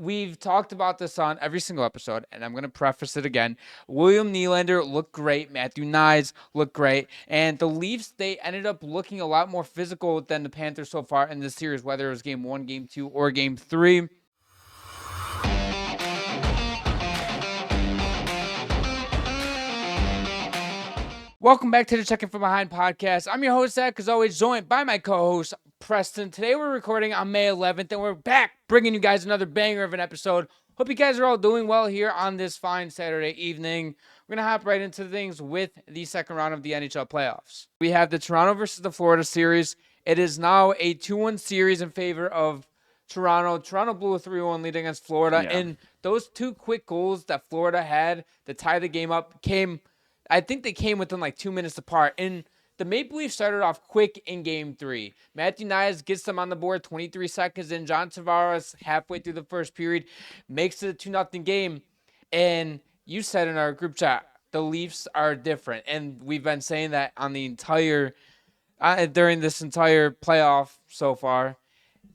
we've talked about this on every single episode, and I'm going to preface it again. William Nylander looked great. Matthew Knies looked great. And the Leafs, they ended up looking a lot more physical than the Panthers so far in this series, whether it was game 1, game 2, or game 3. Welcome back to the Checking From Behind podcast. I'm your host, Zach, as always, joined by my co-host, Preston. Today we're recording on May 11th, and we're back bringing you guys another banger of an episode. Hope you guys are all doing well here on this fine Saturday evening. We're going to hop right into things with the second round of the NHL playoffs. We have the Toronto versus the Florida series. It is now a 2-1 series in favor of Toronto. Toronto blew a 3-1 lead against Florida, and those two quick goals that Florida had to tie the game up I think they came within like 2 minutes apart. And the Maple Leafs started off quick in game 3. Matthew Knies gets them on the board 23 seconds in. John Tavares, halfway through the first period, makes it a 2-0 game. And you said in our group chat, the Leafs are different. And we've been saying that on the entire, during this entire playoff so far.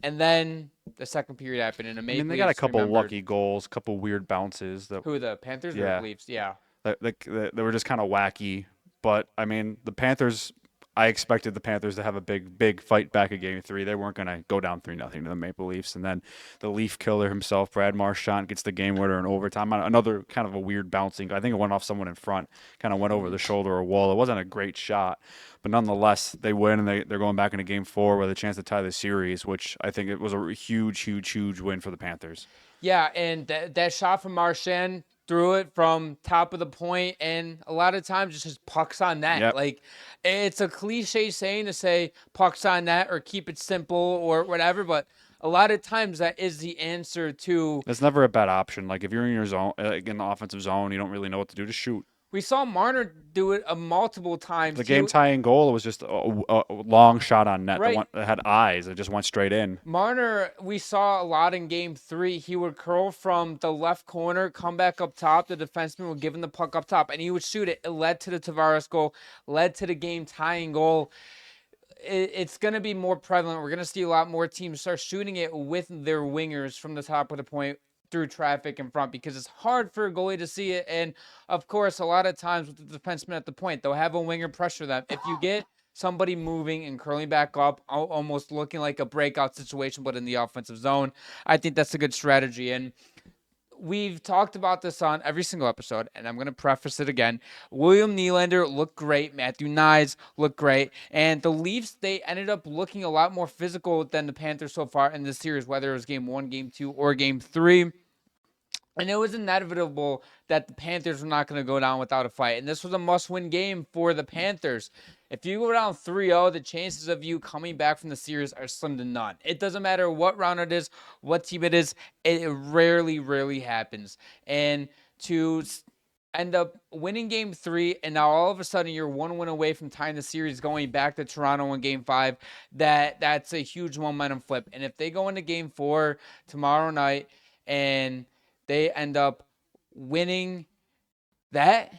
And then the second period happened. And they got a couple lucky goals, a couple weird bounces. Who, the Panthers or the Leafs? Yeah. They were just kind of wacky. But, I mean, the Panthers, I expected the Panthers to have a big fight back in Game 3. They weren't going to go down 3-0 to the Maple Leafs. And then the Leaf killer himself, Brad Marchand, gets the game winner in overtime. Another kind of a weird bouncing. I think it went off someone in front, kind of went over the shoulder or wall. It wasn't a great shot. But nonetheless, they win, and they're going back into Game 4 with a chance to tie the series, which I think it was a huge win for the Panthers. Yeah, and that shot from Marchand, threw it from top of the point, and a lot of times it's just pucks on net. Yep. Like, it's a cliche saying to say pucks on net or keep it simple or whatever, but a lot of times that is the answer to. It's never a bad option. Like, if you're in your zone, in the offensive zone, you don't really know what to do, just shoot. We saw Marner do it multiple times. The game-tying goal was just a long shot on net Right. that had eyes. It just went straight in. Marner, we saw a lot in Game 3. He would curl from the left corner, come back up top. The defenseman would give him the puck up top, and he would shoot it. It led to the Tavares goal, led to the game-tying goal. It's going to be more prevalent. We're going to see a lot more teams start shooting it with their wingers from the top of the point through traffic in front, because it's hard for a goalie to see it. And of course, a lot of times with the defenseman at the point, they'll have a winger pressure them. If you get somebody moving and curling back up, almost looking like a breakout situation, but in the offensive zone, I think that's a good strategy. And we've talked about this on every single episode, and I'm going to preface it again. William Nylander looked great. Matthew Knies looked great. And the Leafs, they ended up looking a lot more physical than the Panthers so far in this series, whether it was game 1, game 2, or game 3. And it was inevitable that the Panthers were not going to go down without a fight. And this was a must-win game for the Panthers. If you go down 3-0, the chances of you coming back from the series are slim to none. It doesn't matter what round it is, what team it is. It rarely happens. And to end up winning Game 3, and now all of a sudden you're one win away from tying the series, going back to Toronto in Game 5, that's a huge momentum flip. And if they go into Game 4 tomorrow night and they end up winning that,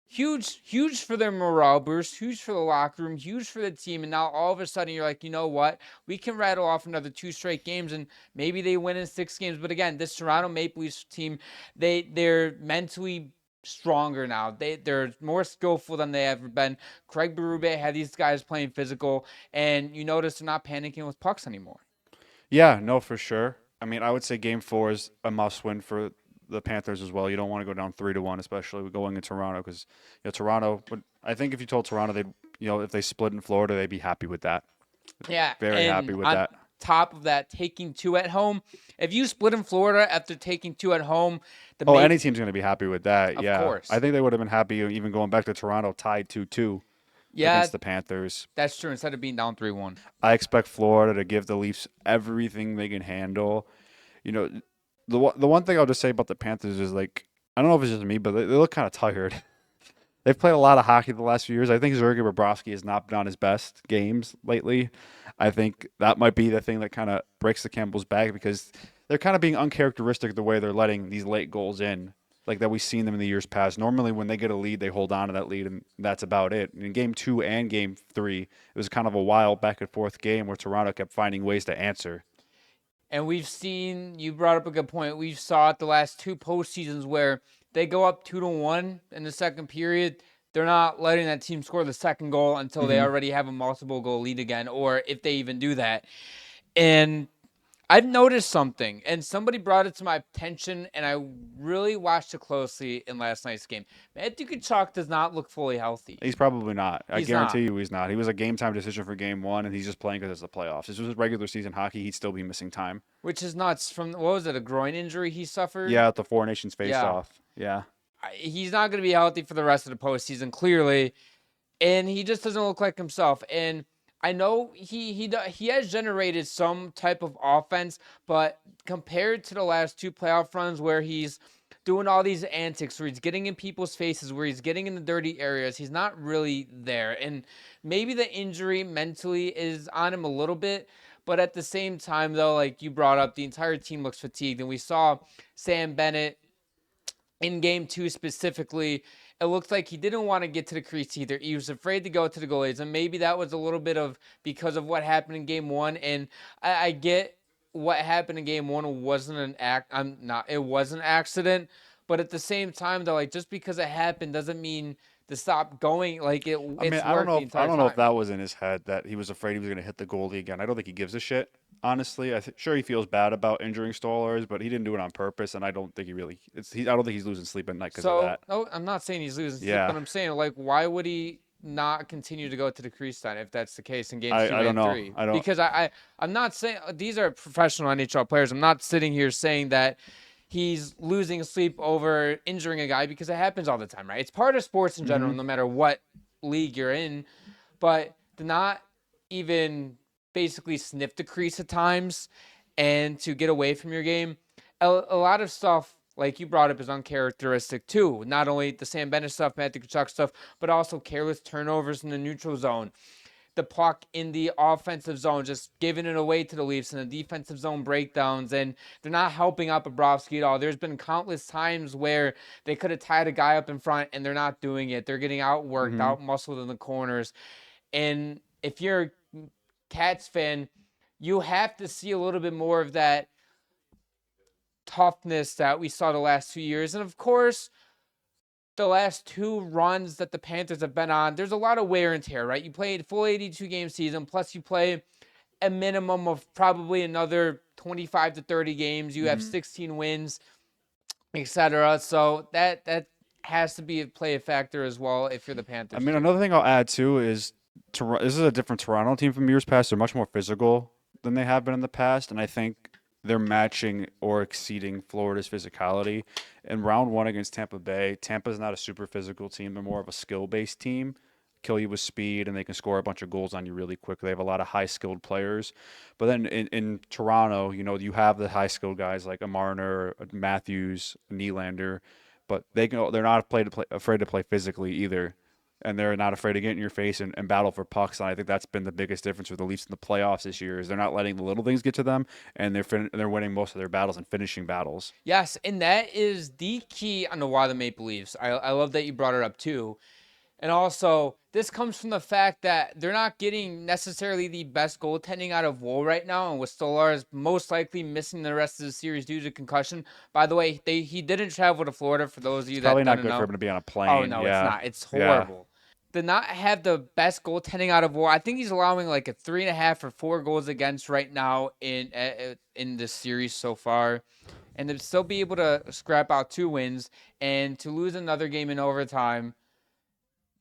huge for their morale boost, huge for the locker room, huge for the team. And now all of a sudden you're like, you know what? We can rattle off another 2 straight games, and maybe they win in 6 games. But again, this Toronto Maple Leafs team, they're mentally stronger now. They're more skillful than they ever been. Craig Berube had these guys playing physical, and you notice they're not panicking with pucks anymore. Yeah, no, for sure. I mean, I would say Game 4 is a must-win for the Panthers as well. You don't want to go down 3-1, especially going in Toronto, because Toronto. I think if you told Toronto if they split in Florida, they'd be happy with that. Yeah, very happy with that. Top of that, taking 2 at home. If you split in Florida after taking 2 at home, any team's going to be happy with that. Of yeah, course. I think they would have been happy even going back to Toronto, tied 2-2. Against the Panthers. That's true. Instead of being down 3-1. I expect Florida to give the Leafs everything they can handle. The one thing I'll just say about the Panthers is, like, I don't know if it's just me, but they look kind of tired. They've played a lot of hockey the last few years. I think Sergei Bobrovsky has not been on his best games lately. I think that might be the thing that kind of breaks the Campbell's back, because they're kind of being uncharacteristic the way they're letting these late goals in, like that we've seen them in the years past. Normally when they get a lead, they hold on to that lead, and that's about it. In Game 2 and Game 3, it was kind of a wild back-and-forth game where Toronto kept finding ways to answer. And we've seen, you brought up a good point. We saw it the last two postseasons where they go up 2-1 in the second period. They're not letting that team score the second goal until they already have a multiple goal lead again, or if they even do that. And I've noticed something, and somebody brought it to my attention, and I really watched it closely in last night's game. Matthew Tkachuk does not look fully healthy. He's probably not. I He's guarantee not. you he's not. He was a game time decision for game one, and he's just playing because it's the playoffs. If this was regular season hockey, he'd still be missing time. Which is nuts from, what was it, a groin injury he suffered? Yeah, at the Four Nations face Yeah. off. Yeah. He's not going to be healthy for the rest of the postseason, clearly. And he just doesn't look like himself. And I know he has generated some type of offense, but compared to the last two playoff runs where he's doing all these antics, where he's getting in people's faces, where he's getting in the dirty areas, he's not really there. And maybe the injury mentally is on him a little bit, but at the same time, though, like you brought up, the entire team looks fatigued. And we saw Sam Bennett in game two specifically, it looked like he didn't want to get to the crease either. He was afraid to go to the goalies, and maybe that was a little bit of because of what happened in game one. And I get what happened in game one wasn't an it was an accident, but at the same time though, like just because it happened doesn't mean to stop going. Like I mean, I don't know. I don't know if that was in his head that he was afraid he was going to hit the goalie again. I don't think he gives a shit. Honestly, sure he feels bad about injuring Stollers, but he didn't do it on purpose, and I don't think he really. I don't think he's losing sleep at night because of that. No, I'm not saying he's losing sleep, Yeah. but I'm saying like why would he not continue to go to the crease then if that's the case in games two I don't and know. three? I don't. Because I'm not saying these are professional NHL players. I'm not sitting here saying that he's losing sleep over injuring a guy because it happens all the time, right? It's part of sports in general, no matter what league you're in. But to not even basically sniff the crease at times and to get away from your game, a lot of stuff like you brought up is uncharacteristic too. Not only the Sam Bennett stuff, Matthew Tkachuk stuff, but also careless turnovers in the neutral zone. The puck in the offensive zone, just giving it away to the Leafs, and the defensive zone breakdowns, and they're not helping out Bobrovsky at all. There's been countless times where they could have tied a guy up in front, and they're not doing it. They're getting outworked, out-muscled in the corners. And if you're a Cats fan, you have to see a little bit more of that toughness that we saw the last 2 years. And of course, the last two runs that the Panthers have been on, there's a lot of wear and tear, right? You played full 82 game season, plus you play a minimum of probably another 25 to 30 games. You have 16 wins, etc. So that has to play a factor as well if you're the Panthers. I mean, another thing I'll add too is this is a different Toronto team from years past. They're much more physical than they have been in the past, and I think they're matching or exceeding Florida's physicality. In round one against Tampa Bay, Tampa's not a super physical team. They're more of a skill-based team. Kill you with speed, and they can score a bunch of goals on you really quick. They have a lot of high-skilled players. But then in Toronto, you have the high-skilled guys like a Marner, a Matthews, a Nylander, but they're not afraid to play physically either. And they're not afraid to get in your face and battle for pucks. And I think that's been the biggest difference for the Leafs in the playoffs this year is they're not letting the little things get to them, and they're winning most of their battles and finishing battles. Yes, and that is the key on the why the Maple Leafs. I love that you brought it up too. And also, this comes from the fact that they're not getting necessarily the best goaltending out of Woll right now, and with Stolarz most likely missing the rest of the series due to concussion. By the way, he didn't travel to Florida, for those of you that Probably don't not good know. for him to be on a plane. Oh, no, yeah. it's not. It's horrible. To not have the best goaltending out of Woll, I think he's allowing like a 3.5 or 4 goals against right now in this series so far. And to still be able to scrap out 2 wins and to lose another game in overtime,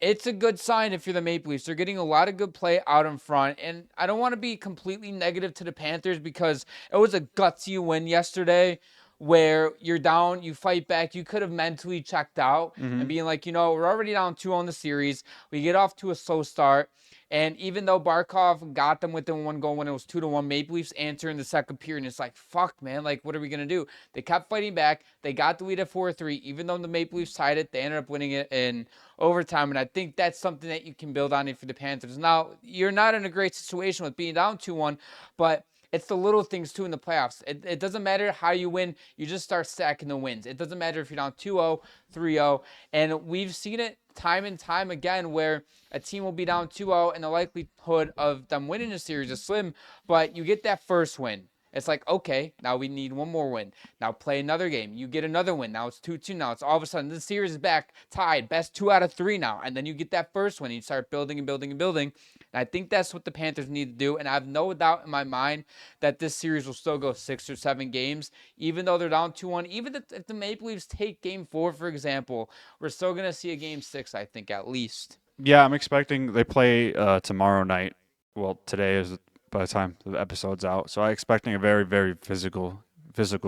it's a good sign if you're the Maple Leafs. They're getting a lot of good play out in front. And I don't want to be completely negative to the Panthers because it was a gutsy win yesterday where you're down, you fight back. You could have mentally checked out and being like, we're already down 2 on the series. We get off to a slow start. And even though Barkov got them within 1 goal when it was 2-1, Maple Leafs answer in the second period. And it's like, fuck, man. Like, what are we going to do? They kept fighting back. They got the lead at 4-3. Even though the Maple Leafs tied it, they ended up winning it in overtime. And I think that's something that you can build on for the Panthers. Now, you're not in a great situation with being down 2-1, but it's the little things, too, in the playoffs. It doesn't matter how you win. You just start stacking the wins. It doesn't matter if you're down 2-0, 3-0. And we've seen it time and time again where a team will be down 2-0 and the likelihood of them winning a series is slim, but you get that first win. It's like, okay, now we need one more win. Now play another game. You get another win. Now it's 2-2. Now it's all of a sudden the series is back tied. Best 2 out of 3 now. And then you get that first win. And you start building and building and building. And I think that's what the Panthers need to do. And I have no doubt in my mind that this series will still go 6 or 7 games, even though they're down 2-1. Even if the Maple Leafs take game 4, for example, we're still going to see a game 6, I think, at least. Yeah, I'm expecting they play tomorrow night. Well, today is by the time the episode's out. So I'm expecting a very, very physical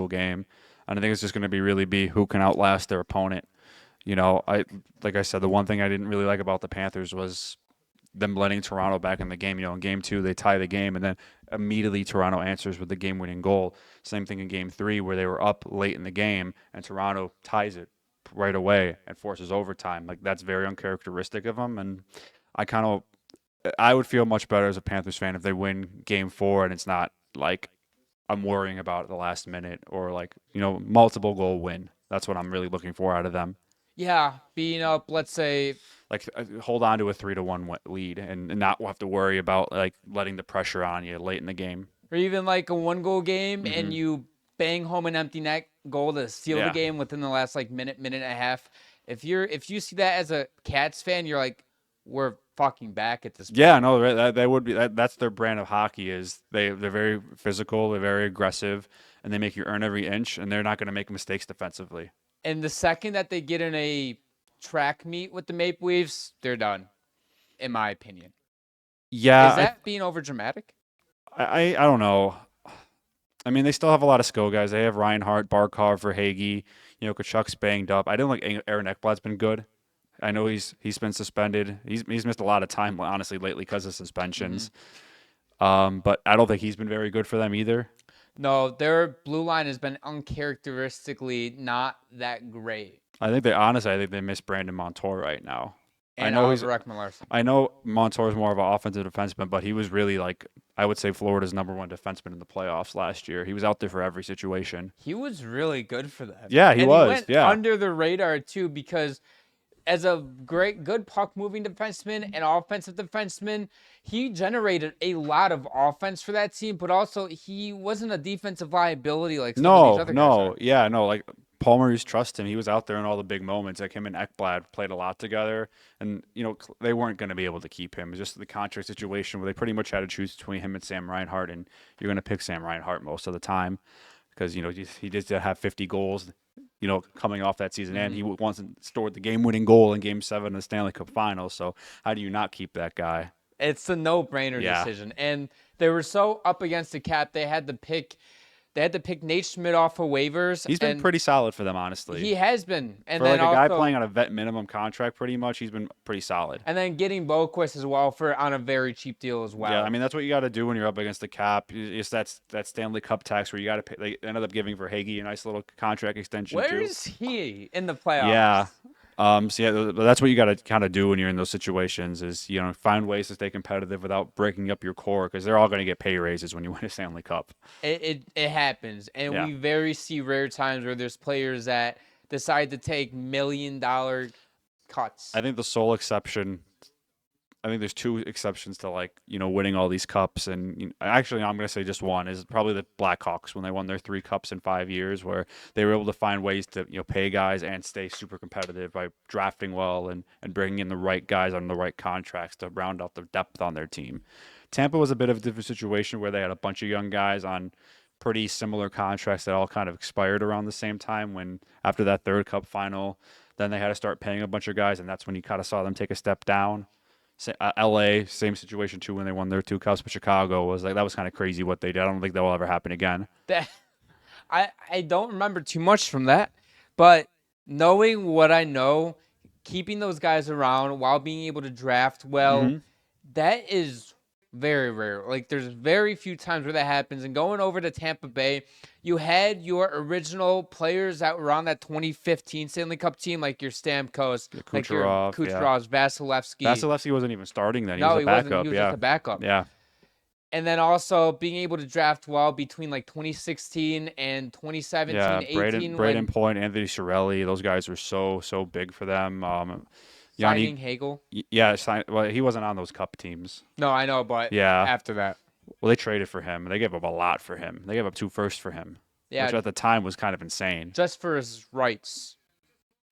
game. And I think it's just going to be who can outlast their opponent. Like I said, the one thing I didn't really like about the Panthers was them letting Toronto back in the game. In game 2, they tie the game, and then immediately Toronto answers with the game-winning goal. Same thing in game 3, where they were up late in the game, and Toronto ties it right away and forces overtime. Like, that's very uncharacteristic of them, and I would feel much better as a Panthers fan if they win game 4 and it's not like I'm worrying about the last minute or multiple goal win. That's what I'm really looking for out of them. Yeah, being up, let's say, hold on to a 3-1 lead and not have to worry about letting the pressure on you late in the game. Or even like a 1-goal game and you bang home an empty net goal to seal the game within the last minute and a half. If you see that as a Cats fan, you're like, we're fucking back at this point. Yeah, no, that would be that's their brand of hockey. Is they're very physical, they're very aggressive, and they make you earn every inch, and they're not going to make mistakes defensively. And the second that they get in a track meet with the Maple Leafs, they're done, in my opinion. Yeah. Is that being over dramatic? I don't know. I mean, they still have a lot of skill guys. They have Reinhart, Barkov, Verhaeghe. Kachuk's banged up. I don't like Aaron Ekblad's been good. I know he's been suspended. He's missed a lot of time, honestly, lately because of suspensions. But I don't think he's been very good for them either. No, their blue line has been uncharacteristically not that great. I think they miss Brandon Montour right now. And Larson. I know Montour's more of an offensive defenseman, but he was really I would say Florida's #1 defenseman in the playoffs last year. He was out there for every situation. He was really good for them. Yeah, he was. He went under the radar too because as a good puck-moving defenseman and offensive defenseman, he generated a lot of offense for that team, but also he wasn't a defensive liability like some of these other guys are. Paul Maurice trusts him. He was out there in all the big moments. Like him and Ekblad played a lot together, and they weren't going to be able to keep him. It was just the contract situation where they pretty much had to choose between him and Sam Reinhart, and you're going to pick Sam Reinhart most of the time because he did have 50 goals. Coming off that season, and he once scored the game-winning goal in Game 7 of the Stanley Cup Finals. So how do you not keep that guy? It's a no-brainer decision, and they were so up against the cap. They had to pick Nate Schmidt off of waivers. He's been pretty solid for them, honestly. He has been, and for then a guy playing on a vet minimum contract, pretty much, he's been pretty solid. And then getting Boquist as well on a very cheap deal as well. Yeah, I mean that's what you got to do when you're up against the cap. It's that Stanley Cup tax where you got to pay. They ended up giving Verhaeghe a nice little contract extension. Where is he in the playoffs? Yeah. That's what you got to kind of do when you're in those situations is, find ways to stay competitive without breaking up your core because they're all going to get pay raises when you win a Stanley Cup. It happens. And we see rare times where there's players that decide to take $1 million cuts. I think the sole exception, I think there's 2 exceptions to winning all these cups. And actually, I'm going to say just one is probably the Blackhawks when they won their 3 cups in 5 years, where they were able to find ways to pay guys and stay super competitive by drafting well and bringing in the right guys on the right contracts to round out the depth on their team. Tampa was a bit of a different situation where they had a bunch of young guys on pretty similar contracts that all kind of expired around the same time. When after that 3rd cup final, then they had to start paying a bunch of guys, and that's when you kind of saw them take a step down. LA, same situation too when they won their 2 cups, but Chicago was that was kind of crazy what they did. I don't think that will ever happen again. I don't remember too much from that, but knowing what I know, keeping those guys around while being able to draft well, that is very rare. There's very few times where that happens. And going over to Tampa Bay, you had your original players that were on that 2015 Stanley Cup team, like your Stamkos, like your Kucherovs, Vasilevsky. Vasilevsky wasn't even starting then. He was a backup. He was just a backup. Yeah. And then also being able to draft well between 2016 and 2017, 18. Braden Point, Anthony Cirelli, those guys were so big for them. Signing Hagel. Yeah, well, he wasn't on those cup teams. No, I know, but after that. Well, they traded for him. They gave up a lot for him. They gave up 2 firsts for him, Yeah, which at the time was kind of insane. just for his rights.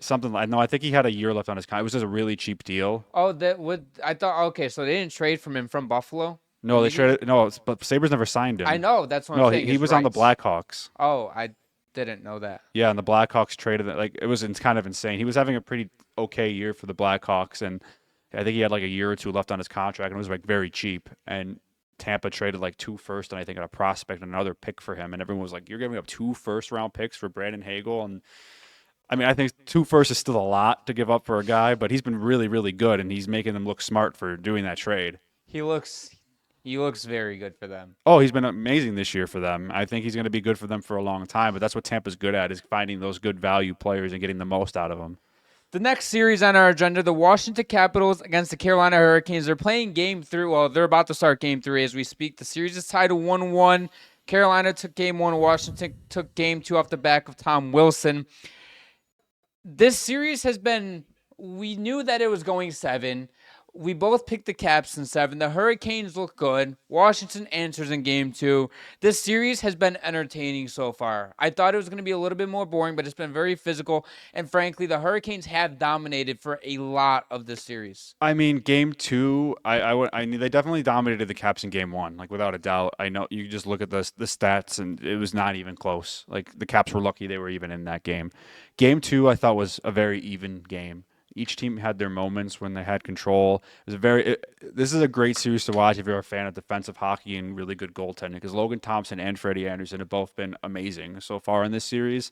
Something like no, I think he had a year left on his contract. It was just a really cheap deal. Oh, that would I thought. Okay, so they didn't trade from him from Buffalo. No, they traded. No, but Sabres never signed him. I know. That's what I'm No, saying. he his was on the rights. Blackhawks. Oh, I didn't know that. Yeah, and the Blackhawks traded it. Like it was kind of insane. He was having a pretty okay year for the Blackhawks, and I think he had like a year or 2 left on his contract, and it was like very cheap. And Tampa traded like 2 firsts, and I think a prospect and another pick for him, and everyone was like, "You're giving up 2 first-round picks for Brandon Hagel?" And I mean, I think 2 firsts is still a lot to give up for a guy, but he's been really, really good, and he's making them look smart for doing that trade. He looks very good for them. Oh, he's been amazing this year for them. I think he's going to be good for them for a long time, but that's what Tampa's good at, is finding those good value players and getting the most out of them. The next series on our agenda, the Washington Capitals against the Carolina Hurricanes. They're playing Game 3. Well, they're about to start Game 3 as we speak. The series is tied to 1-1. Carolina took Game 1. Washington took Game 2 off the back of Tom Wilson. This series has been, we knew that it was going 7. We both picked the Caps in 7. The Hurricanes look good. Washington answers in Game 2. This series has been entertaining so far. I thought it was going to be a little bit more boring, but it's been very physical. And frankly, the Hurricanes have dominated for a lot of this series. I mean, Game 2, I mean, they definitely dominated the Caps in Game 1, like without a doubt. I know you just look at the stats, and it was not even close. Like the Caps were lucky they were even in that game. Game 2, I thought was a very even game. Each team had their moments when they had control. This is a great series to watch if you're a fan of defensive hockey and really good goaltending, because Logan Thompson and Freddie Anderson have both been amazing so far in this series,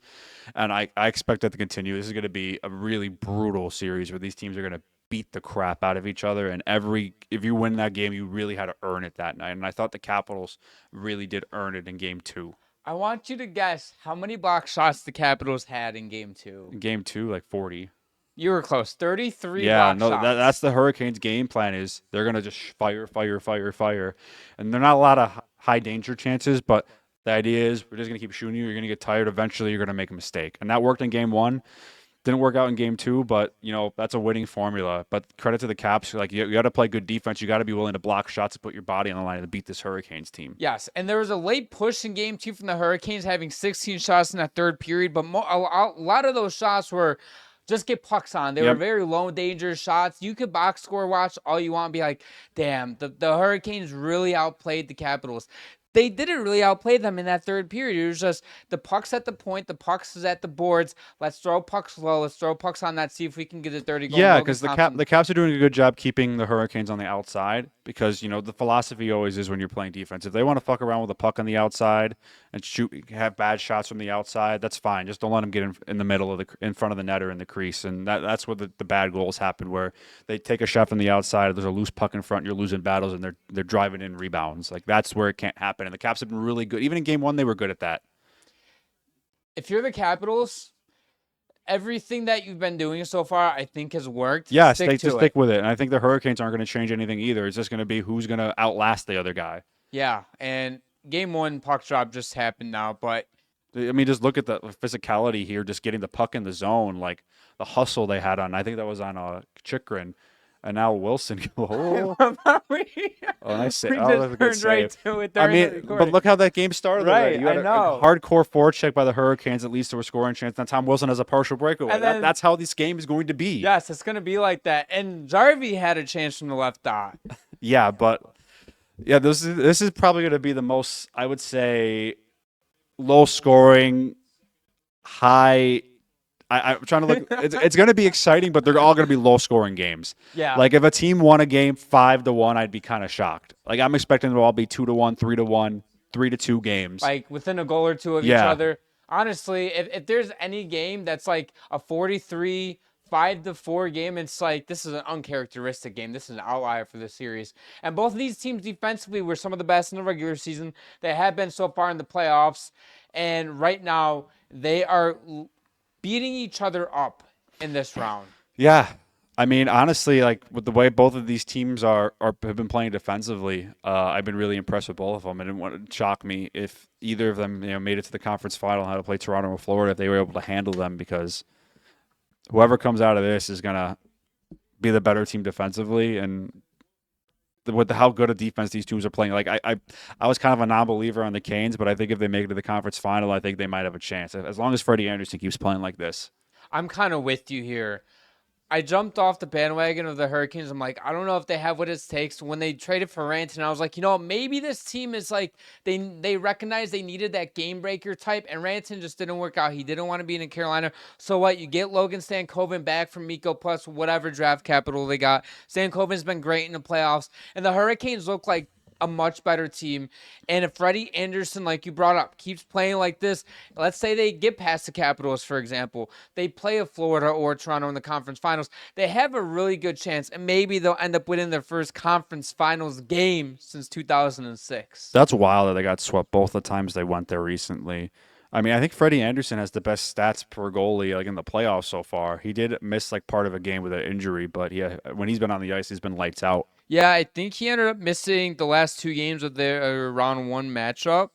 and I expect that to continue. This is going to be a really brutal series where these teams are going to beat the crap out of each other, and if you win that game, you really had to earn it that night, and I thought the Capitals really did earn it in Game 2. I want you to guess how many block shots the Capitals had in Game 2. In Game 2, like 40. You were close. 33 Yeah, block no, shots. that's the Hurricanes' game plan, is they're going to just fire. And they're not a lot of high danger chances, but the idea is we're just going to keep shooting you. You're going to get tired. Eventually, you're going to make a mistake. And that worked in Game 1. Didn't work out in Game 2, but, that's a winning formula. But credit to the Caps. Like, you got to play good defense. You got to be willing to block shots and put your body on the line to beat this Hurricanes team. Yes, and there was a late push in Game 2 from the Hurricanes, having 16 shots in that third period, but a lot of those shots were just get pucks on. They were very low danger shots. You could box score watch all you want and be like, damn, the Hurricanes really outplayed the Capitals. They didn't really outplay them in that third period. It was just the puck's at the point, the puck's is at the boards. Let's throw pucks low. Let's throw pucks on that, see if we can get a 30 goal. Yeah, because the Caps are doing a good job keeping the Hurricanes on the outside, because, the philosophy always is when you're playing defense, if they want to fuck around with a puck on the outside and have bad shots from the outside, that's fine. Just don't let them get in the middle in front of the net or in the crease. And that's where the bad goals happen, where they take a shot from the outside, there's a loose puck in front, you're losing battles, and they're driving in rebounds. Like, that's where it can't happen. And the Caps have been really good. Even in Game 1, they were good at that. If you're the Capitals, everything that you've been doing so far, I think, has worked. Yeah, stick with it. And I think the Hurricanes aren't going to change anything either. It's just going to be who's going to outlast the other guy. Yeah, and Game 1 puck drop just happened now, but I mean, just look at the physicality here, just getting the puck in the zone, like the hustle they had on. I think that was on Chychrun. And now Wilson. Oh, nice save. That was a good save. I mean, but look how that game started. Right, you had I know. A hardcore forecheck by the Hurricanes that leads to a scoring chance. Now Tom Wilson has a partial breakaway. And then, that's how this game is going to be. Yes, it's going to be like that. And Jarvie had a chance from the left dot. Yeah, but this is probably going to be the most, I would say, low scoring, high. I'm trying to look. It's going to be exciting, but they're all going to be low-scoring games. Yeah. Like, if a team won a game 5-1, I'd be kind of shocked. Like, I'm expecting them to all be 2-1, 3-1, 3-2 games. Like, within a goal or two of each other. Honestly, if there's any game that's like a 43, 5-4 game, it's like, this is an uncharacteristic game. This is an outlier for the series. And both of these teams defensively were some of the best in the regular season. They have been so far in the playoffs. And right now, they are beating each other up in this round. Yeah. I mean, honestly, like, with the way both of these teams have been playing defensively, I've been really impressed with both of them. It didn't want to shock me if either of them, made it to the conference final and had to play Toronto or Florida, if they were able to handle them, because whoever comes out of this is going to be the better team defensively. And with how good a defense these teams are playing. Like I was kind of a non-believer on the Canes, but I think if they make it to the conference final, I think they might have a chance as long as Freddie Anderson keeps playing like this. I'm kind of with you here. I jumped off the bandwagon of the Hurricanes. I'm like, I don't know if they have what it takes. When they traded for Rantanen, I was like, maybe this team is like they recognize they needed that game breaker type, and Rantanen just didn't work out. He didn't want to be in Carolina. So what? You get Logan Stankoven back from Mikko plus whatever draft capital they got. Stankoven's been great in the playoffs, and the Hurricanes look like a much better team. And if Freddie Anderson, like you brought up, keeps playing like this, let's say they get past the Capitals, for example, they play a Florida or Toronto in the conference finals, they have a really good chance, and maybe they'll end up winning their first conference finals game since 2006. That's wild that they got swept both the times they went there recently. I mean, I think Freddie Anderson has the best stats per goalie like in the playoffs so far. He did miss like part of a game with an injury, but when he's been on the ice, he's been lights out. Yeah, I think he ended up missing the last 2 games of their round 1 matchup.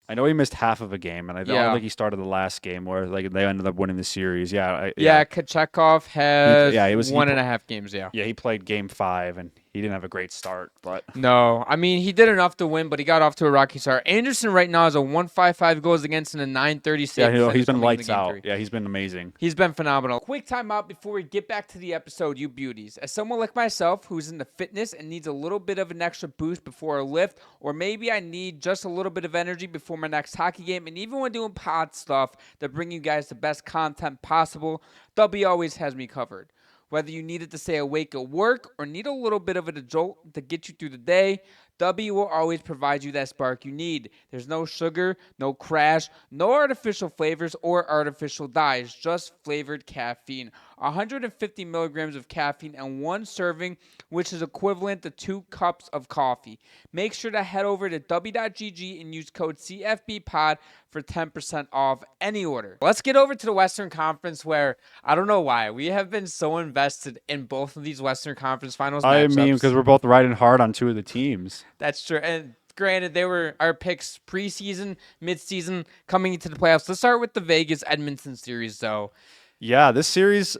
I know he missed half of a game, and I don't think he started the last game where like they ended up winning the series. Kochetkov has he was 1.5 games. Yeah, he played game 5, and he didn't have a great start. But no, I mean he did enough to win, but he got off to a rocky start. Anderson right now is a 1.55 goals against and a 930 save. Yeah, he's been lights out. 3. Yeah, he's been amazing. He's been phenomenal. Quick time out before we get back to the episode, you beauties. As someone like myself who's into fitness and needs a little bit of an extra boost before a lift, or maybe I need just a little bit of energy before my next hockey game, and even when doing pod stuff to bring you guys the best content possible, W always has me covered. Whether you needed to stay awake at work or need a little bit of a jolt to get you through the day, W will always provide you that spark you need. There's no sugar, no crash, no artificial flavors or artificial dyes, just flavored caffeine. 150 milligrams of caffeine and 1 serving, which is equivalent to 2 cups of coffee. Make sure to head over to w.gg and use code CFB Pod for 10% off any order. Let's get over to the Western Conference, where I don't know why we have been so invested in both of these Western Conference Finals matchups. I mean, because we're both riding hard on 2 of the teams. That's true. And granted, they were our picks preseason, midseason, coming into the playoffs. Let's start with the Vegas-Edmonton series, though. Yeah, this series,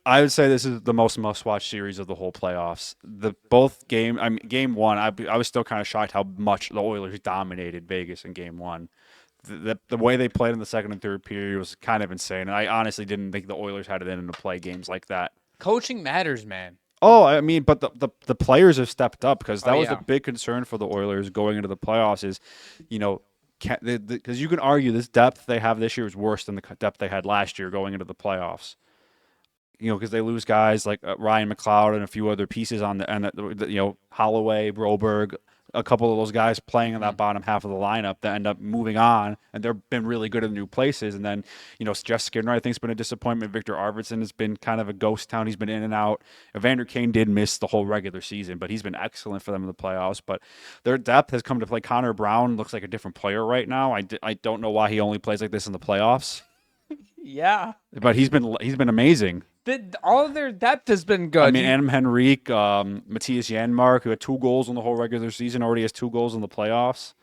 I would say this is the most must-watch series of the whole playoffs. Game 1, I was still kind of shocked how much the Oilers dominated Vegas in Game 1. The way they played in the second and third period was kind of insane, and I honestly didn't think the Oilers had it in to play games like that. Coaching matters, man. Oh, I mean, but the players have stepped up, because that was a big concern for the Oilers going into the playoffs is, because you can argue this depth they have this year is worse than the depth they had last year going into the playoffs. Because they lose guys like Ryan McLeod and a few other pieces on the end, Holloway, Broberg, a couple of those guys playing in that bottom half of the lineup that end up moving on, and they've been really good in new places. And then, Jeff Skinner, I think, has been a disappointment. Victor Arvidsson has been kind of a ghost town. He's been in and out. Evander Kane did miss the whole regular season, but he's been excellent for them in the playoffs. But their depth has come to play. Connor Brown looks like a different player right now. I don't know why he only plays like this in the playoffs. Yeah. But he's been amazing. All of their depth has been good. I mean, Adam Henrique, Matthias Janmark, who had 2 goals in the whole regular season, already has 2 goals in the playoffs.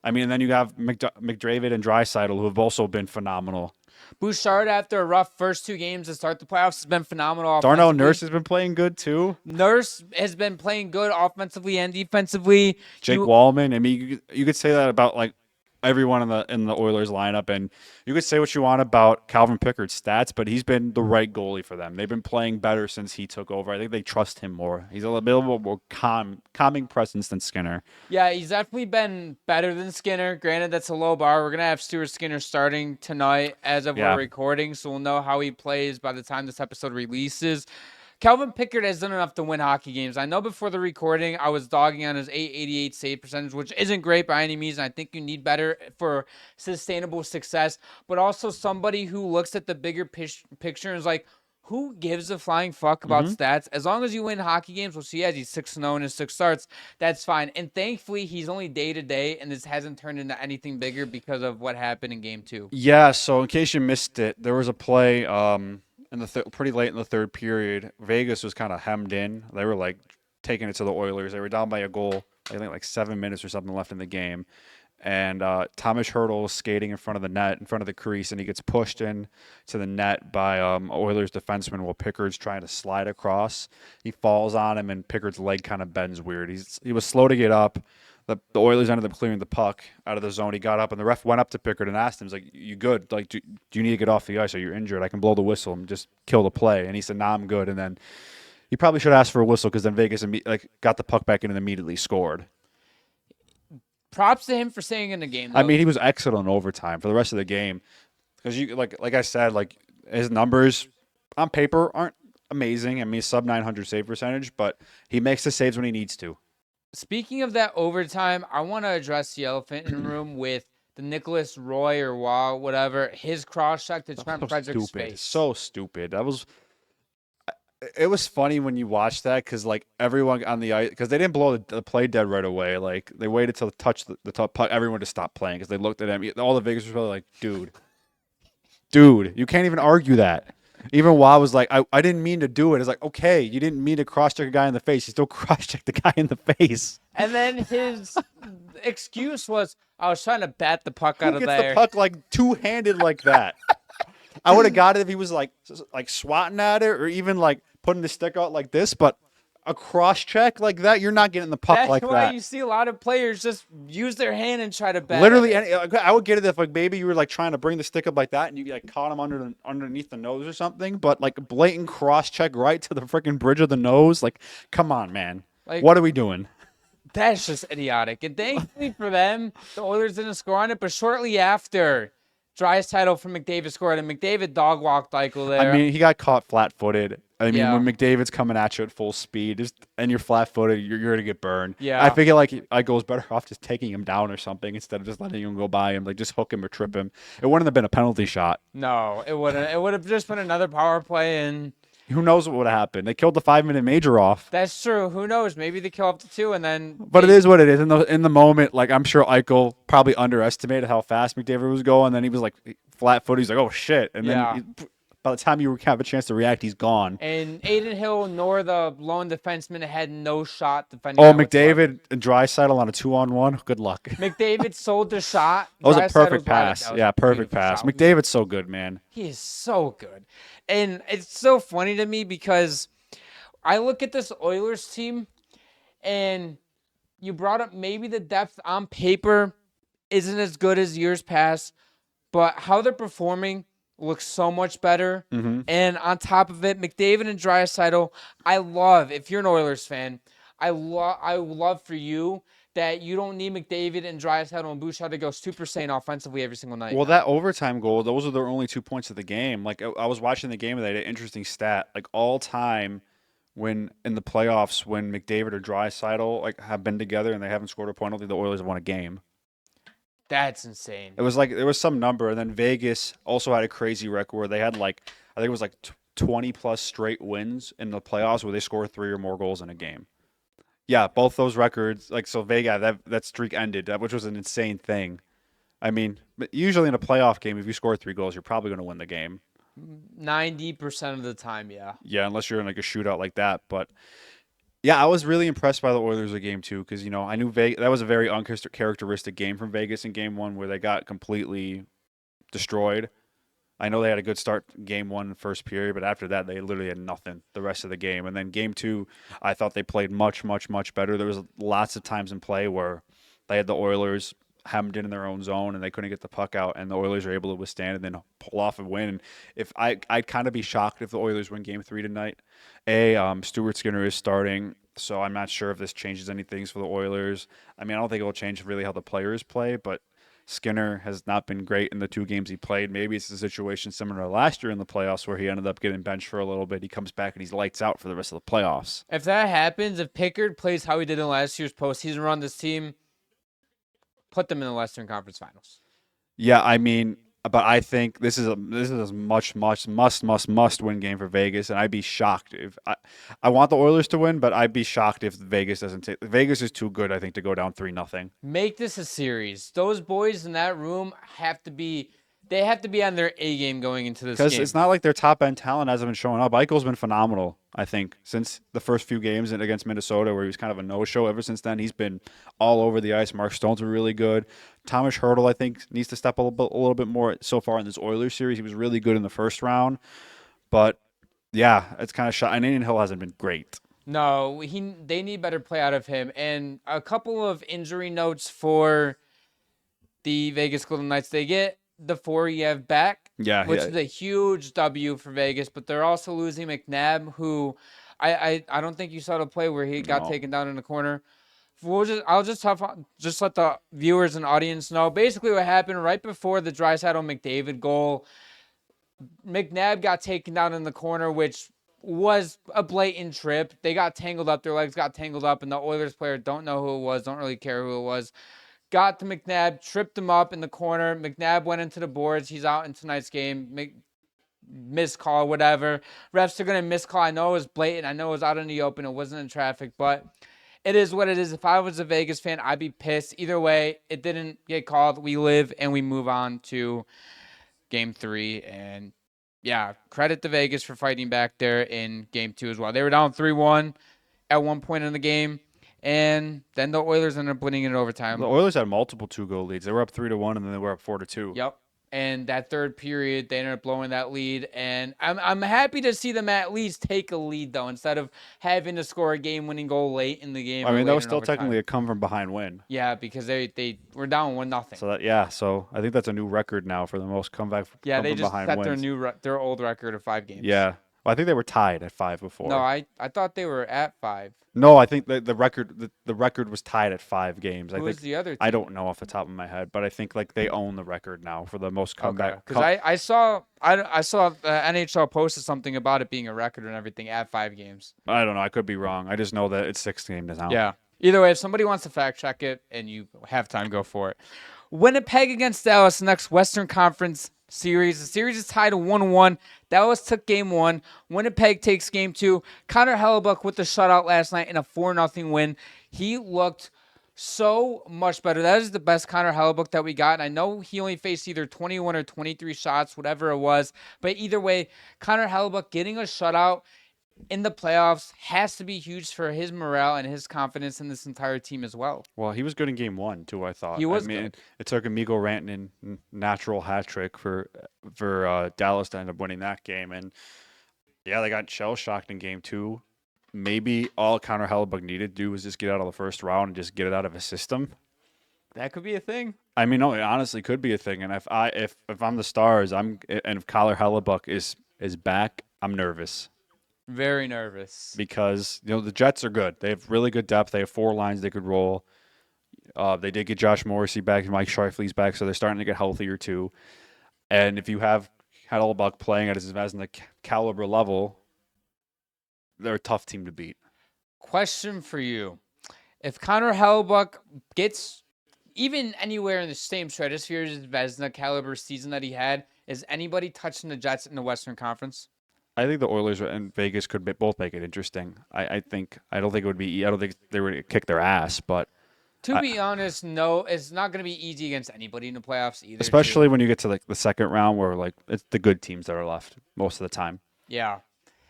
I mean, and then you have McDavid and Draisaitl, who have also been phenomenal. Bouchard, after a rough first 2 games to start the playoffs, has been phenomenal. Darnell Nurse has been playing good, too. Nurse has been playing good offensively and defensively. Jake Wallman, I mean, you could say that about, like, everyone in the Oilers lineup, and you could say what you want about Calvin Pickard's stats, but he's been the right goalie for them. They've been playing better since he took over. I think they trust him more. He's a little bit more calming presence than Skinner. Yeah, he's definitely been better than Skinner. Granted, that's a low bar. We're gonna have Stuart Skinner starting tonight as of we're recording, so we'll know how he plays by the time this episode releases. Calvin Pickard has done enough to win hockey games. I know before the recording, I was dogging on his .888 save percentage, which isn't great by any means, and I think you need better for sustainable success. But also somebody who looks at the bigger picture and is like, who gives a flying fuck about stats? As long as you win hockey games, which he has, he's 6-0 in his 6 starts, that's fine. And thankfully, he's only day-to-day, and this hasn't turned into anything bigger because of what happened in Game 2. Yeah, so in case you missed it, there was a play pretty late in the third period. Vegas was kind of hemmed in. They were like taking it to the Oilers. They were down by a goal. I think like 7 minutes or something left in the game. and Thomas Hertl is skating in front of the net, in front of the crease, and he gets pushed in to the net by Oilers defenseman while Pickard's trying to slide across. He falls on him, and Pickard's leg kind of bends weird. He was slow to get up. The Oilers ended up clearing the puck out of the zone. He got up, and the ref went up to Pickard and asked him, he's like, you good? Like, do you need to get off the ice? Are you injured? I can blow the whistle and just kill the play. And he said, nah, I'm good. And then he probably should ask for a whistle because then Vegas got the puck back in and immediately scored. Props to him for staying in the game, though. I mean, he was excellent in overtime for the rest of the game. Because you like I said, like his numbers on paper aren't amazing. I mean, sub 900 save percentage, but he makes the saves when he needs to. Speaking of that overtime, I want to address the elephant in the room with the Nicholas Roy or Waugh, whatever, his cross check to Trent Frederick's face. So stupid. It was funny when you watched that because like everyone on the ice, because they didn't blow the play dead right away. Like they waited till touch the top puck, everyone to stop playing because they looked at him. All the Vegas were probably like, dude, you can't even argue that. Even Waugh was like, I didn't mean to do it. It's like, okay, you didn't mean to cross-check a guy in the face. You still cross-checked the guy in the face. And then his excuse was, I was trying to bat the puck out of there. Who gets the puck like two-handed like that? I would have got it if he was like swatting at it or even like putting the stick out like this, but a cross-check like that, you're not getting the puck like that. That's why you see a lot of players just use their hand and try to bat. Literally, I would get it if like maybe you were like trying to bring the stick up like that and you like caught him underneath the nose or something, but like blatant cross-check right to the freaking bridge of the nose, like come on, man. Like, what are we doing? That's just idiotic. And thankfully for them, the Oilers didn't score on it, but shortly after, Draisaitl from McDavid scored, and McDavid dog walked Eichel there. I mean, he got caught flat-footed. I mean, when McDavid's coming at you at full speed, and you're flat-footed, you're going to get burned. Yeah. I figure like Eichel's better off just taking him down or something instead of just letting him go by him. Like just hook him or trip him. It wouldn't have been a penalty shot. No, it wouldn't. It would have just been another power play, and who knows what would have happened? They killed the 5-minute major off. That's true. Who knows? Maybe they kill up to 2, and then. But it is what it is. In the moment, like I'm sure Eichel probably underestimated how fast McDavid was going. And then he was like flat-footed. He's like, oh shit! And then by the time you have a chance to react, he's gone. And Aiden Hill nor the lone defenseman had no shot defending. Oh, McDavid and Draisaitl on a 2-on-1. Good luck. McDavid sold the shot. That was a perfect pass. Yeah, perfect pass. Shot. McDavid's so good, man. He is so good. And it's so funny to me because I look at this Oilers team, and you brought up maybe the depth on paper isn't as good as years past, but how they're performing looks so much better. Mm-hmm. And on top of it, McDavid and Draisaitl, I love, if you're an Oilers fan, I love for you that you don't need McDavid and Draisaitl and Bouchard to go super sane offensively every single night. Well, that overtime goal, those are their only 2 points of the game. Like I was watching the game and they had an interesting stat. Like all time when in the playoffs, when McDavid or Draisaitl like have been together and they haven't scored a point, I don't think the Oilers have won a game. That's insane. It was like there was some number, and then Vegas also had a crazy record where they had like I think it was like 20 plus straight wins in the playoffs where they scored 3 or more goals in a game. Yeah, both those records, like so Vegas, that streak ended, which was an insane thing. I mean, usually in a playoff game, if you score 3 goals, you're probably going to win the game. 90% of the time, yeah. Yeah, unless you're in like a shootout like that. But yeah, I was really impressed by the Oilers game too, because I knew that was a very uncharacteristic game from Vegas in Game 1 where they got completely destroyed. I know they had a good start Game 1 first period, but after that they literally had nothing the rest of the game. And then Game 2, I thought they played much, much, much better. There was lots of times in play where they had the Oilers hemmed in their own zone and they couldn't get the puck out, and the Oilers were able to withstand and then pull off a win. And if I'd kind of be shocked if the Oilers win Game 3 tonight. Stuart Skinner is starting, so I'm not sure if this changes anything for the Oilers. I mean, I don't think it will change really how the players play, but Skinner has not been great in the 2 games he played. Maybe it's a situation similar to last year in the playoffs where he ended up getting benched for a little bit. He comes back and he's lights out for the rest of the playoffs. If that happens, if Pickard plays how he did in last year's postseason run, this team, put them in the Western Conference Finals. Yeah, I mean, but I think this is a must win game for Vegas, and I'd be shocked if I want the Oilers to win, but I'd be shocked if Vegas doesn't take. Vegas is too good, I think, to go down 3-0. Make this a series. Those boys in that room have to be They have to be on their A game going into this Because game. it's not like their top end talent hasn't been showing up. Eichel's been phenomenal, I think, since the first few games against Minnesota, where he was kind of a no show. Ever since then, he's been all over the ice. Mark Stone's been really good. Thomas Hertl, I think, needs to step a little bit more so far in this Oilers series. He was really good in the first round, but yeah, it's kind of shot. And Indian Hill hasn't been great. No, they need better play out of him. And a couple of injury notes for the Vegas Golden Knights. They get the Foriev back, Yeah, which is a huge W for Vegas, but they're also losing McNabb, who I don't think you saw the play where he got taken down in the corner. I'll just let the viewers and audience know. Basically, what happened right before the Draisaitl McDavid goal, McNabb got taken down in the corner, which was a blatant trip. They got tangled up. Their legs got tangled up, and the Oilers player don't know who it was, don't really care who it was. Got to McNabb, tripped him up in the corner. McNabb went into the boards. He's out in tonight's game. Missed call, whatever. Refs are going to miss call. I know it was blatant. I know it was out in the open. It wasn't in traffic, but it is what it is. If I was a Vegas fan, I'd be pissed. Either way, it didn't get called. We live and we move on to Game 3. And yeah, credit to Vegas for fighting back there in Game 2 as well. They were down 3-1 at one point in the game. And then the Oilers ended up winning it in overtime. The Oilers had multiple 2-goal leads. They were up 3-1, and then they were up 4-2. Yep. And that third period, they ended up blowing that lead. And I'm happy to see them at least take a lead, though, instead of having to score a game-winning goal late in the game. I mean, that was still technically a come-from-behind win. Yeah, because they were down 1-0. So I think that's a new record now for the most comeback. Yeah, they just set wins. their old record of 5 games. Yeah. Well, I think they were tied at 5 before. No, I thought they were at 5. No, I think the record was tied at 5 games. Who was the other team? I don't know off the top of my head, but I think like they own the record now for the most comeback. Because I saw NHL posted something about it being a record and everything at 5 games. I don't know. I could be wrong. I just know that it's 6 games now. Yeah. Either way, if somebody wants to fact check it and you have time, go for it. Winnipeg against Dallas, the next Western Conference series. The series is tied 1-1. Dallas took game 1. Winnipeg takes game 2. Connor Hellebuyck with the shutout last night in a 4-0 win. He looked so much better. That is the best Connor Hellebuyck that we got. And I know he only faced either 21 or 23 shots, whatever it was. But either way, Connor Hellebuyck getting a shutout in the playoffs has to be huge for his morale and his confidence in this entire team as well. Well, he was good in game 1 too, I thought. He was good. It took a Mikko Rantanen natural hat trick for Dallas to end up winning that game, and yeah, they got shell shocked in game 2. Maybe all Connor Hellebuyck needed to do was just get out of the first round and just get it out of his system. That could be a thing. I mean, no, it honestly could be a thing. And if I'm the Stars, and if Connor Hellebuyck is back, I'm nervous. Very nervous. Because, the Jets are good. They have really good depth. They have 4 lines they could roll. They did get Josh Morrissey back and Mike Scheifele's back, so they're starting to get healthier too. And if you have Hellebuyck playing at his the caliber level, they're a tough team to beat. Question for you. If Connor Hellebuyck gets even anywhere in the same stratosphere as Vezina caliber season that he had, is anybody touching the Jets in the Western Conference? I think the Oilers and Vegas could both make it interesting. I don't think they would kick their ass, but to be honest, no, it's not going to be easy against anybody in the playoffs either. Especially when you get to the second round, where it's the good teams that are left most of the time. Yeah,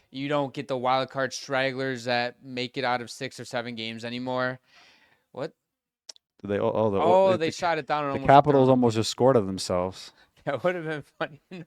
you don't get the wild card stragglers that make it out of 6 or 7 games anymore. What? They they shot it down. The Capitals almost just scored of themselves. That would have been funny.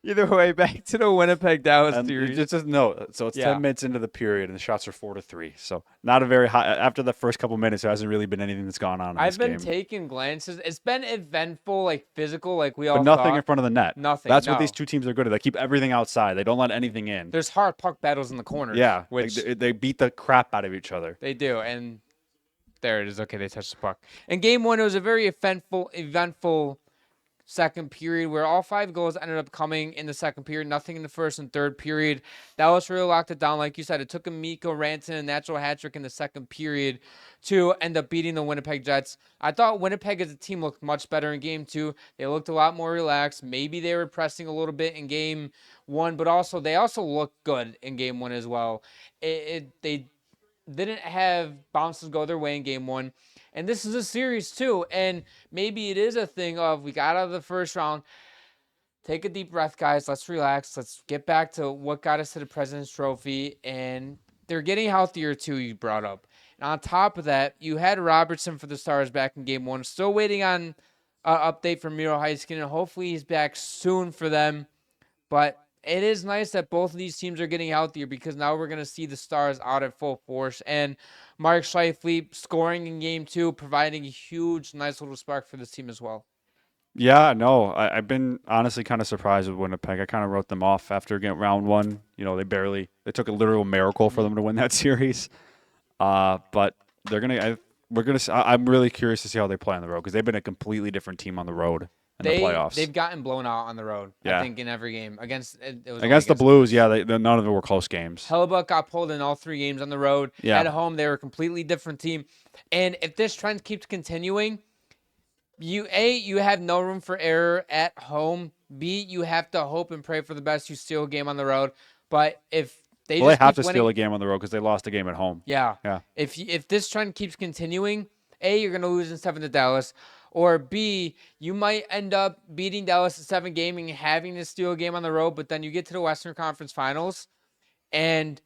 Either way, back to the Winnipeg-Dallas series. Just no. So it's 10 minutes into the period, and the shots are 4-3. So not a very high. After the first couple minutes, there hasn't really been anything that's gone on in I've this been game. taking glances. It's been eventful, physical, we all But nothing thought. in front of the net. Nothing. That's what these two teams are good at. They keep everything outside. They don't let anything in. There's hard puck battles in the corners. Yeah, which they beat the crap out of each other. they do, and there it is. Okay, they touched the puck. In game 1, it was a very eventful second period where all 5 goals ended up coming in the second period. Nothing in the first and third period. Dallas really locked it down. Like you said, it took a Mikko Rantanen a natural hat trick in the second period to end up beating the Winnipeg Jets. I thought Winnipeg as a team looked much better in game 2. They looked a lot more relaxed. Maybe they were pressing a little bit in game 1, but they also looked good in game 1 as well. They didn't have bounces go their way in game one. And this is a series too. And maybe it is a thing of we got out of the first round. Take a deep breath, guys. Let's relax. Let's get back to what got us to the President's Trophy. And they're getting healthier too, you brought up. And on top of that, you had Robertson for the Stars back in game one. Still waiting on an update from Miro Heiskanen. Hopefully he's back soon for them. But it is nice that both of these teams are getting healthier because now we're going to see the Stars out at full force. And Mark Scheifele scoring in game two, providing a huge, nice little spark for this team as well. Yeah, no, I've been honestly kind of surprised with Winnipeg. I kind of wrote them off after getting round one. They took a literal miracle for them to win that series. But I'm really curious to see how they play on the road because they've been a completely different team on the road in the playoffs. They've gotten blown out on the road, Yeah. I think, in every game. Against the Blues, yeah, none of them were close games. Hellebuyck got pulled in all 3 games on the road. Yeah. At home, they were a completely different team. And if this trend keeps continuing, you have no room for error at home. B, you have to hope and pray for the best. You steal a game on the road. But if they have to steal a game on the road because they lost a game at home. Yeah. Yeah. If this trend keeps continuing, A, you're going to lose in 7 to Dallas. Or B, you might end up beating Dallas in 7 games and having to steal a game on the road, but then you get to the Western Conference Finals, and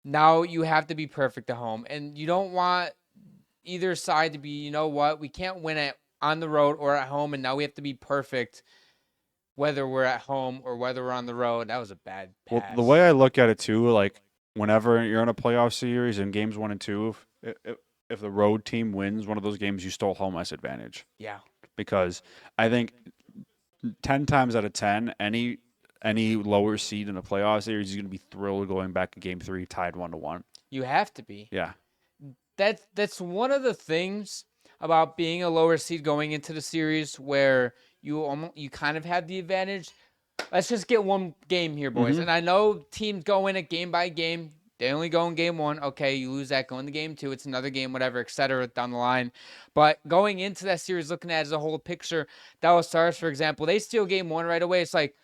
now you have to be perfect at home. And you don't want either side to be, you know what, we can't win it on the road or at home, and now we have to be perfect whether we're at home or whether we're on the road. That was a bad pass. Well, the way I look at it too, like whenever you're in a playoff series in games 1 and 2, if the road team wins one of those games, you stole home ice advantage. Yeah. Because I think 10 times out of 10, any lower seed in a playoff series is going to be thrilled going back to game 3 tied 1-1. You have to be. Yeah. That's one of the things about being a lower seed going into the series where you kind of have the advantage. Let's just get one game here, boys. Mm-hmm. And I know teams go in it game by game. They only go in game 1. Okay, you lose that. Go into game 2. It's another game, whatever, etc. down the line. But going into that series, looking at it as a whole picture, Dallas Stars, for example, they steal game 1 right away. It's like,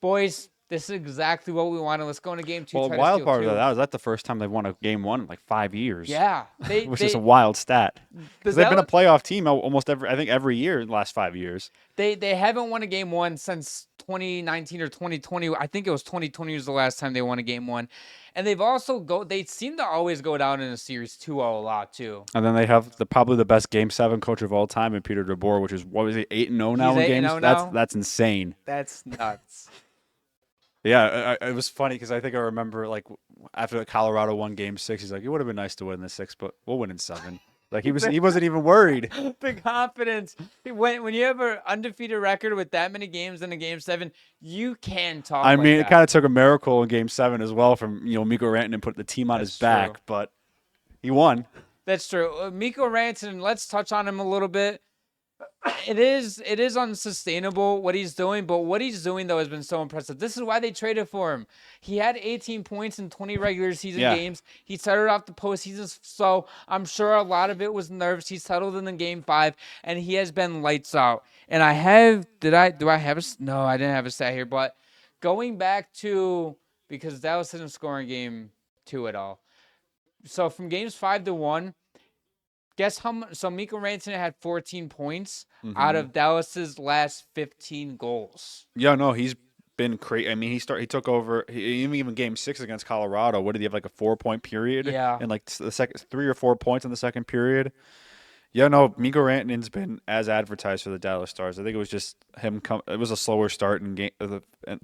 boys, this is exactly what we wanted. Let's go into game 2. Well, wild part of that was the first time they've won a game 1 in like 5 years. Yeah. Which is a wild stat. Because they've been a playoff team almost every year in the last 5 years. They haven't won a game 1 since 2019 or 2020. I think it was 2020 was the last time they won a game 1. And they seem to always go down in a series 2-0 a lot too. And then they have probably the best game 7 coach of all time in Peter DeBoer, which is, what was he, 8-0 now in games? That's insane. That's nuts. Yeah, it was funny because I think I remember like after Colorado won game 6, he's like, it would have been nice to win the 6, but we'll win in 7. Like he wasn't even worried. The confidence. When you have an undefeated record with that many games in a game 7, you can talk. I mean, it kind of took a miracle in game 7 as well from Mikko Rantanen put the team on his back, but he won. That's true. Mikko Rantanen, let's touch on him a little bit. It is unsustainable what he's doing, but what he's doing though has been so impressive. This is why they traded for him. He had 18 points in 20 regular season games. He started off the postseason, so I'm sure a lot of it was nerves. He settled in game 5, and he has been lights out. And I didn't have a stat here, but going back to, because Dallas didn't score in game 2 at all. So from games 5 to 1. Guess how much? So Mikko Rantanen had 14 points out of Dallas's last 15 goals. Yeah, no, he's been crazy. I mean, he took over. Even game 6 against Colorado. What did he have, like a 4-point period? Yeah, and like the second 3 or 4 points in the second period. Yeah, no, Mikko Rantanen's been as advertised for the Dallas Stars. I think it was just him. It was a slower start in game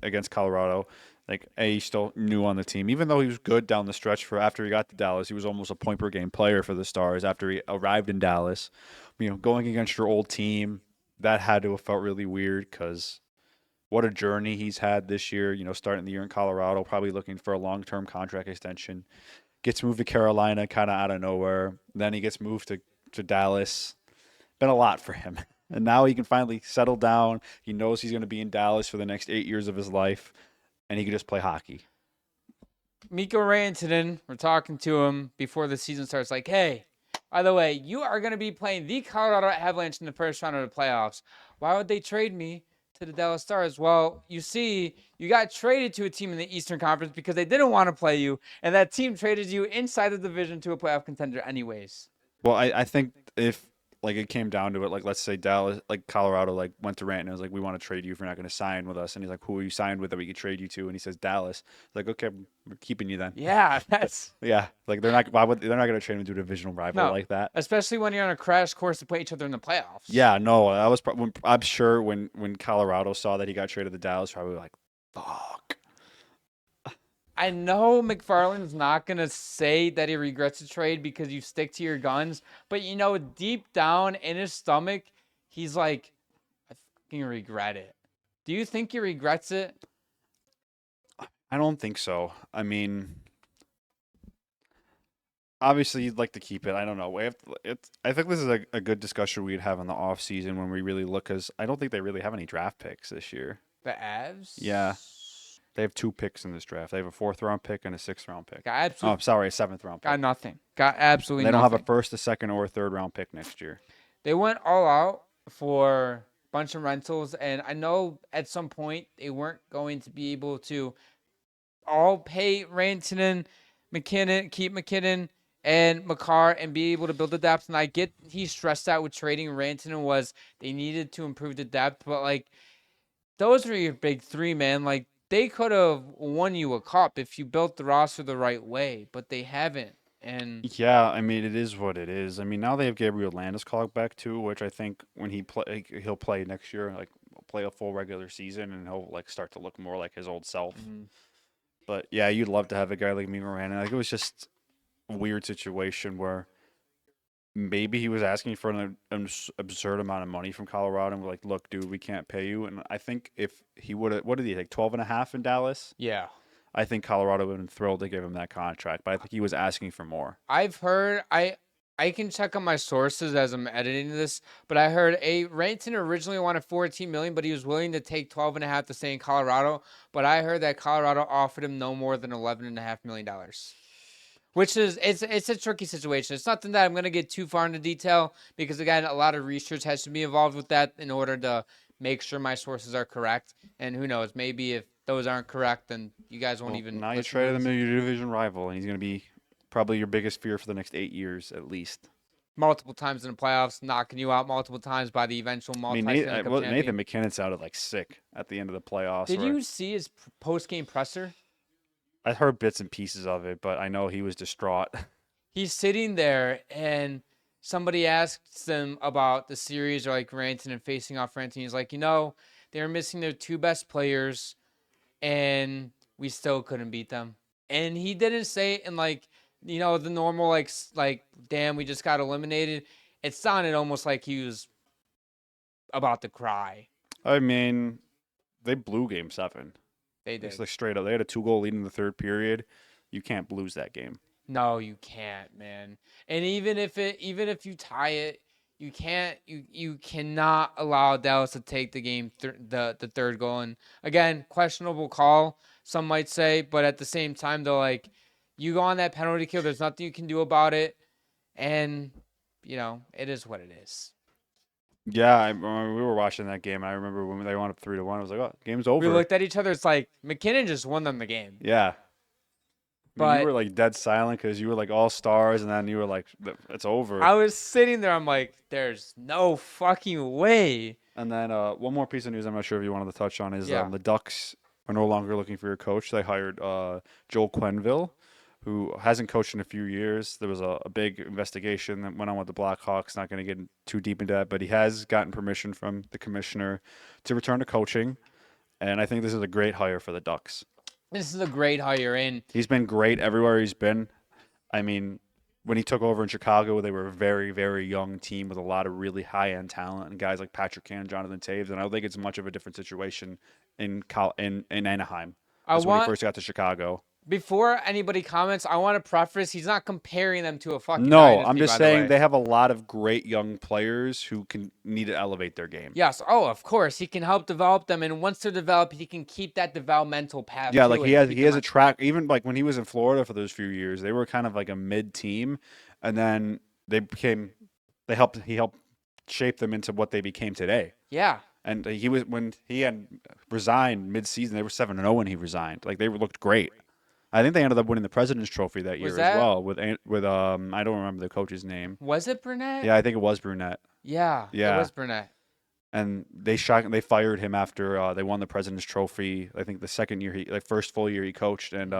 against Colorado. Like, he's still new on the team. Even though he was good down the stretch after he got to Dallas, he was almost a point-per-game player for the Stars after he arrived in Dallas. Going against your old team, that had to have felt really weird because what a journey he's had this year, starting the year in Colorado, probably looking for a long-term contract extension. Gets moved to Carolina kind of out of nowhere. Then he gets moved to Dallas. Been a lot for him. And now he can finally settle down. He knows he's going to be in Dallas for the next 8 years of his life. And he could just play hockey. Mikko Rantanen, we're talking to him before the season starts, like, hey, by the way, you are going to be playing the Colorado Avalanche in the first round of the playoffs. Why would they trade me? to the Dallas Stars. Well, you see, you got traded to a team in the Eastern Conference because they didn't want to play you, and that team traded you inside the division to a playoff contender anyways. Well, I think if like it came down to it, like let's say Dallas, like Colorado, like went to Rant and was like, we want to trade you if you're not going to sign with us, and he's like, who are you signed with that we could trade you to? And he says Dallas. It's like, okay, we're keeping you then. Yeah, that's Yeah, like they're not. Why would they're not going to trade him to a divisional rival no, like that? especially when you're on a crash course to play each other in the playoffs. Yeah, no, that was. I'm sure when Colorado saw that he got traded to Dallas, probably like, fuck. I know McFarland's not going to say that he regrets the trade because you stick to your guns, but deep down in his stomach, he's like, I fucking regret it. Do you think he regrets it? I don't think so. I mean, obviously you'd like to keep it. I don't know. I think this is a good discussion we'd have in the off season when we really look, because I don't think they really have any draft picks this year. The Avs? Yeah. They have 2 picks in this draft. They have a 4th-round pick and a 6th-round pick. Got absolutely, Oh, sorry, a 7th-round pick. got nothing. Got absolutely They don't nothing. have a 1st, a 2nd, or a 3rd-round pick next year. They went all out for a bunch of rentals, and I know at some point they weren't going to be able to all pay Rantanen, McKinnon, keep McKinnon and Makar, and be able to build the depth. And I get he stressed out with trading Rantanen was they needed to improve the depth, but like those are your big 3, man. Like they could have won you a cup if you built the roster the right way, but they haven't. And Yeah, I mean, it is what it is. I mean, now they have Gabriel Landeskog back too, which I think when he'll play next year, like play a full regular season, and he'll like start to look more like his old self. But yeah, you'd love to have a guy like me, Moran. Like it was just a weird situation where maybe he was asking for an absurd amount of money from Colorado, and we're like, look, dude, we can't pay you. And I think if he would have, what did he take, 12.5 in Dallas? yeah. I think Colorado would have been thrilled to give him that contract, but I think he was asking for more. I've heard I can check on my sources as I'm editing this, but I heard Rantanen originally wanted $14 million, but he was willing to take 12.5 to stay in Colorado. But I heard that Colorado offered him no more than $11.5 million, which is it's a tricky situation. It's nothing that I'm gonna get too far into detail because again, a lot of research has to be involved with that in order to make sure my sources are correct. And who knows, maybe if those aren't correct, then you guys won't even. Now you traded him to your division rival, and he's going to be probably your biggest fear for the next 8 years at least. Multiple times in the playoffs, knocking you out multiple times by the eventual multi-Stanley Cup champion. Nathan McKinnon sounded like sick at the end of the playoffs. Did you see his post-game presser? I heard bits and pieces of it, but I know he was distraught. He's sitting there, and somebody asks him about the series or like Rantanen and facing off Rantanen. He's like, they were missing their 2 best players, and we still couldn't beat them. And he didn't say it in like, the normal like damn, we just got eliminated. It sounded almost like he was about to cry. I mean, they blew Game 7. They did. It's like straight up. They had a 2-goal lead in the 3rd period. You can't lose that game. No, you can't, man. And even if you tie it, you cannot allow Dallas to take the game the 3rd goal. And again, questionable call, some might say, but at the same time though, like you go on that penalty kill, there's nothing you can do about it, and it is what it is. Yeah, we were watching that game. I remember when they went up 3-1. I was like, "Oh, game's over." We looked at each other. It's like McKinnon just won them the game. Yeah, But you were like dead silent because you were like all stars, and then you were like, "It's over." I was sitting there. I'm like, "There's no fucking way." And then one more piece of news I'm not sure if you wanted to touch on is Yeah. the Ducks are no longer looking for a coach. They hired Joel Quenneville, who hasn't coached in a few years. There was a big investigation that went on with the Blackhawks. Not going to get too deep into that, but he has gotten permission from the commissioner to return to coaching. And I think this is a great hire for the Ducks. This is a great hire in. He's been great everywhere he's been. I mean, when he took over in Chicago, they were a very, very young team with a lot of really high-end talent and guys like Patrick Kane, Jonathan Taves. And I don't think it's much of a different situation in Anaheim. That's when he first got to Chicago. Before anybody comments, I want to preface, he's not comparing them to a fucking No, dynasty, I'm just by the saying way. they have a lot of great young players who need to elevate their game. Yes. Oh, of course. He can help develop them, and once they're developed, he can keep that developmental path. Yeah, like he has a track. Even like when he was in Florida for those few years, they were kind of like a mid team, and then he helped shape them into what they became today. Yeah. And he was when he had resigned mid-season. They were 7-0 when he resigned. Like they looked great. I think they ended up winning the President's Trophy that year as well with I don't remember the coach's name. Was it Burnett? Yeah, I think it was Brunette. Yeah, it was Burnett. And they fired him after they won the President's Trophy. I think the second year first full year he coached, and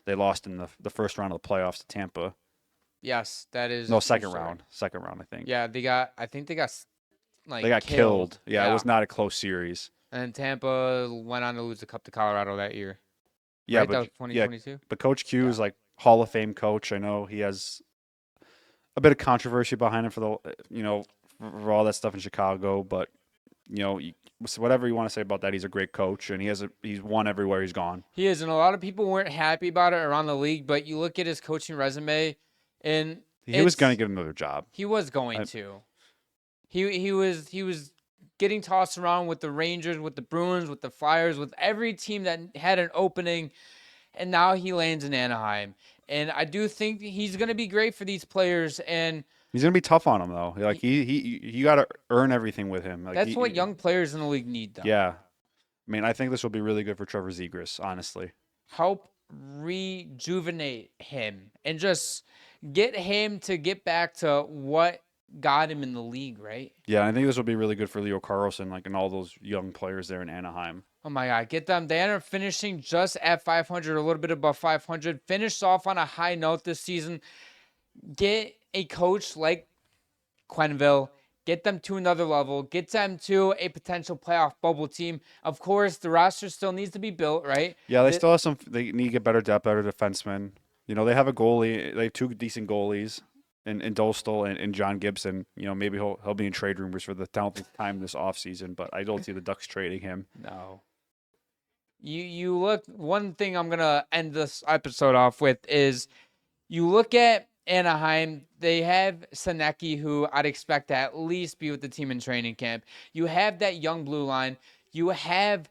they lost in the first round of the playoffs to Tampa. Yes, that is second round, I think. Yeah, they got they got killed. Yeah, it was not a close series. And Tampa went on to lose the cup to Colorado that year. Yeah, right? but That was 2022. but Coach Q is like Hall of Fame coach. I know he has a bit of controversy behind him for for all that stuff in Chicago, but whatever you want to say about that, he's a great coach, and he's won everywhere he's gone. He is, and a lot of people weren't happy about it around the league. But you look at his coaching resume, and he was going to get another job. He was going to. He was getting tossed around with the Rangers, with the Bruins, with the Flyers, with every team that had an opening, and now he lands in Anaheim. And I do think he's going to be great for these players, and he's going to be tough on them though. Like you got to earn everything with him. Like that's what young players in the league need, though. Yeah, I mean, I think this will be really good for Trevor Zegras, honestly. Help rejuvenate him and just get him to get back to what got him in the league, right? Yeah, I think this will be really good for Leo Carlsson, and all those young players there in Anaheim. Oh my God, get them. They ended up finishing just at 500, a little bit above 500. Finished off on a high note this season. Get a coach like Quenneville. Get them to another level. Get them to a potential playoff bubble team. Of course, the roster still needs to be built, right? Yeah, they still have they need to get better depth, better defensemen. They have a goalie. They have two decent goalies. And Dostal and John Gibson, maybe he'll be in trade rumors for the thousandth time this offseason, but I don't see the Ducks trading him. No. You look, one thing I'm going to end this episode off with is you look at Anaheim, they have Senecki, who I'd expect to at least be with the team in training camp. You have that young blue line. You have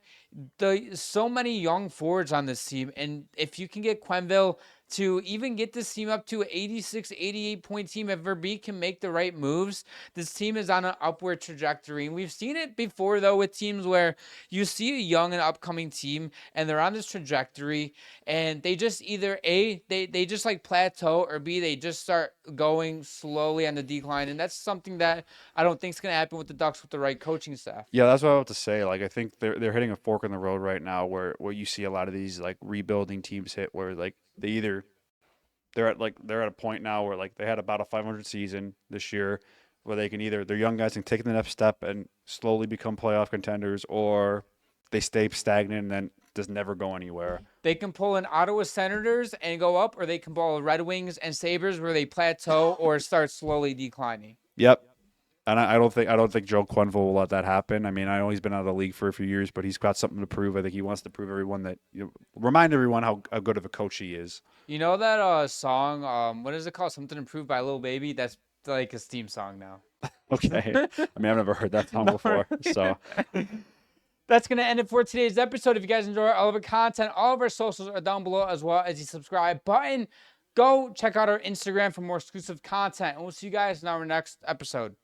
so many young forwards on this team, and if you can get Quenneville to even get this team up to an 86, 88-point team, if Verbeek can make the right moves, this team is on an upward trajectory. And we've seen it before, though, with teams where you see a young and upcoming team, and they're on this trajectory, and they just either, A, they just plateau, or B, they just start going slowly on the decline. And that's something that I don't think is going to happen with the Ducks with the right coaching staff. Yeah, that's what I have to say. I think they're hitting a fork in the road right now where you see a lot of these, rebuilding teams hit where, they're at a point now where they had about a 500 season this year where they can their young guys can take the next step and slowly become playoff contenders, or they stay stagnant and then just never go anywhere. They can pull in Ottawa Senators and go up, or they can pull Red Wings and Sabres where they plateau or start slowly declining. Yep. And I don't think Joe Quenneville will let that happen. I mean, I know he's been out of the league for a few years, but he's got something to prove. I think he wants to prove everyone that remind everyone how good of a coach he is. You know that song? What is it called? Something Improved by Lil Baby. That's like his theme song now. Okay. I mean, I've never heard that song before. So that's gonna end it for today's episode. If you guys enjoy all of our content, all of our socials are down below, as well as the subscribe button. Go check out our Instagram for more exclusive content, and we'll see you guys in our next episode.